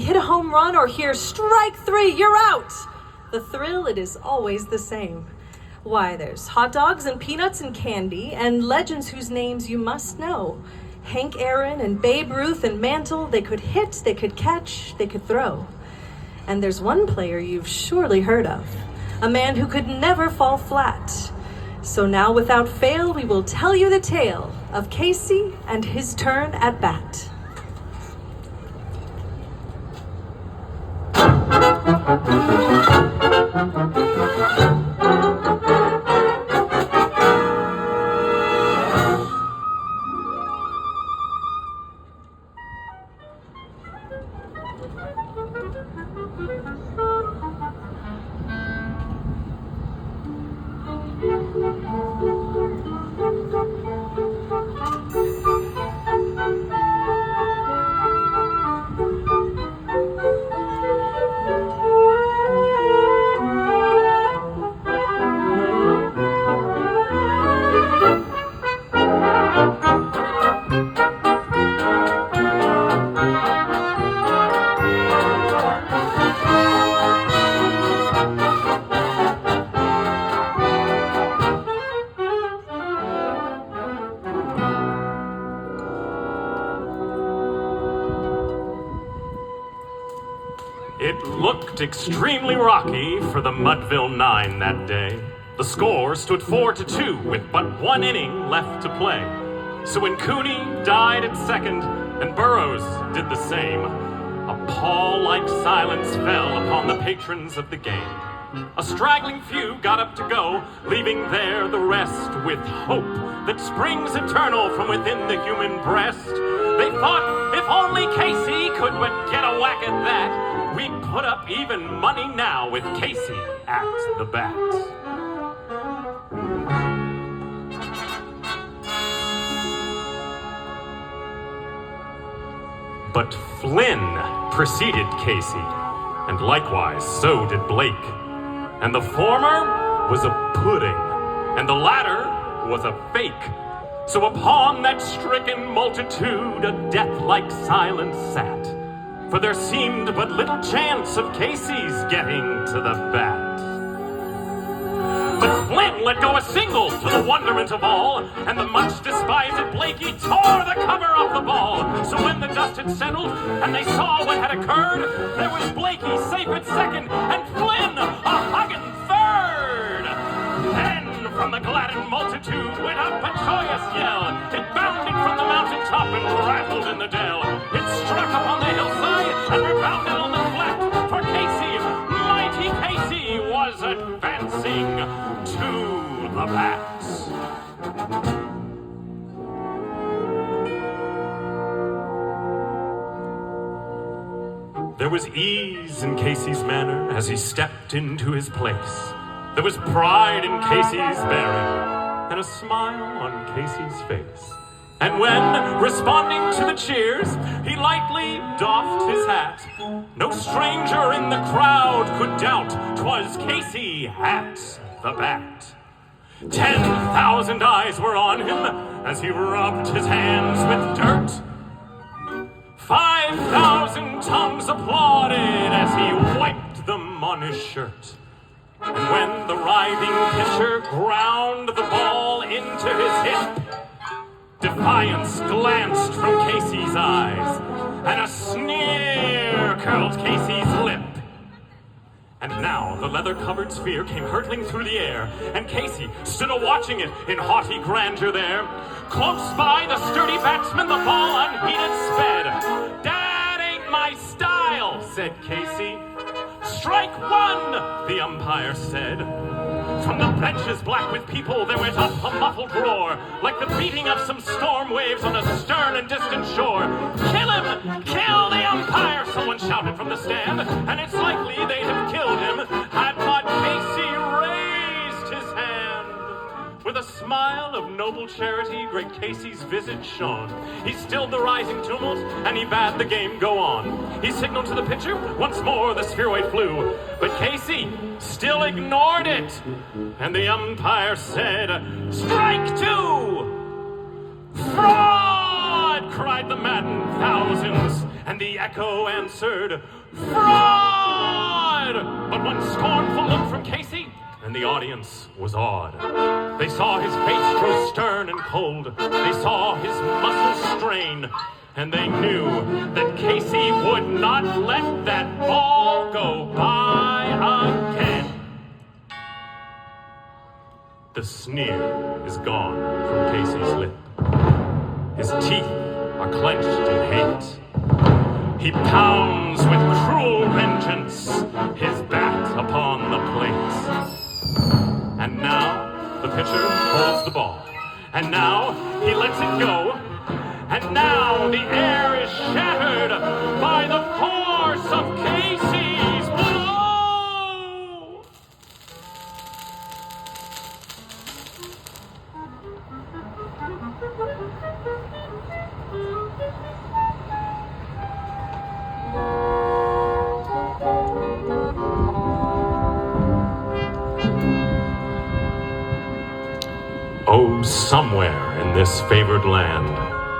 hit a home run or hear strike three, you're out. The thrill, it is always the same. Why, there's hot dogs and peanuts and candy and legends whose names you must know. Hank Aaron and Babe Ruth and Mantle, they could hit, they could catch, they could throw. And there's one player you've surely heard of, a man who could never fall flat. So now without fail, we will tell you the tale of Casey and his turn at bat. It looked extremely rocky for the Mudville Nine that day. The score stood 4-2 with but one inning left to play. So when Cooney died at second and Burroughs did the same, a pall-like silence fell upon the patrons of the game. A straggling few got up to go, leaving there the rest with hope that springs eternal from within the human breast. They thought if only Casey could but get a whack at that, we'd put up even money now with Casey at the bat. But Flynn preceded Casey, and likewise so did Blake. And the former was a pudding, and the latter was a fake. So upon that stricken multitude a death-like silence sat, for there seemed but little chance of Casey's getting to the bat. But Flynn let go a single to the wonderment of all, and the much despised Blakey tore the cover off the ball. So when the dust had settled and they saw what had occurred, there was Blakey safe at second and Flynn a hugging third. Then from the gladdened multitude went up a joyous yell. It bounded from the mountaintop and rattled in the dell. It struck upon the hillside and rebounded on the flat. For Casey, mighty Casey, was advancing to the bat. There was ease in Casey's manner as he stepped into his place. There was pride in Casey's bearing and a smile on Casey's face. And when, responding to the cheers, he lightly doffed his hat, no stranger in the crowd could doubt 'twas Casey at the bat. 10,000 eyes were on him as he rubbed his hands with dirt. 5,000 tongues applauded as he wiped them on his shirt. And when the writhing pitcher ground the ball into his hip, defiance glanced from Casey's eyes, and a sneer curled Casey's lip. And now the leather-covered sphere came hurtling through the air, and Casey stood a-watching it in haughty grandeur there. Close by the sturdy batsman, the ball unheeded sped. "That ain't my style," said Casey. "Strike one," the umpire said. From the benches black with people there went up a muffled roar, like the beating of some storm waves on a stern and distant shore. "Kill him! Kill the umpire!" someone shouted from the stand, and it's likely they'd have killed him had not Casey raised his hand. With a smile of noble charity, great Casey's visage shone. He stilled the rising tumult, and he bade the game go on. He signaled to the pitcher, once more the spheroid flew, but Casey still ignored it, and the umpire said, "Strike two!" "Fraud!" cried the maddened thousands, and the echo answered, fraud! But one scornful look from Casey, and the audience was awed. They saw his face grow stern and cold. They saw his muscles strain, and they knew that Casey would not let that ball go by again. The sneer is gone from Casey's lip. His teeth are clenched in hate. He pounds with cruel vengeance his bat upon the plate. And now the pitcher holds the ball. And now he lets it go. And now the air is shattered by the force of Casey's blow. Oh, somewhere in this favored land,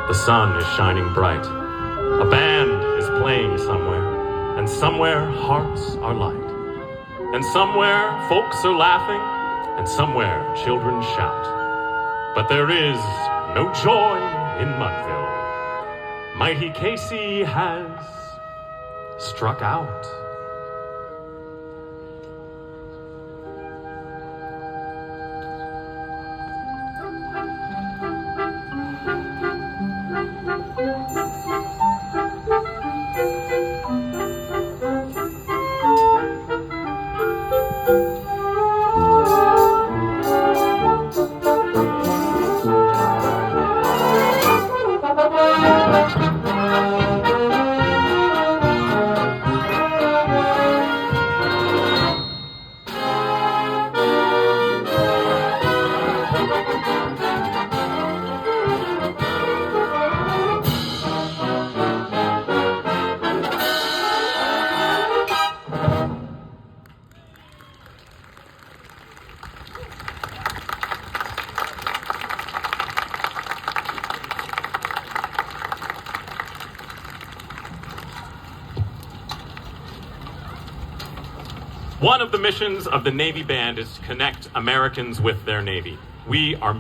the sun is shining bright. A band is playing somewhere, and somewhere hearts are light. And somewhere folks are laughing, and somewhere children shout. But there is no joy in Mudville. Mighty Casey has struck out. One of the missions of the Navy Band is to connect Americans with their Navy. We are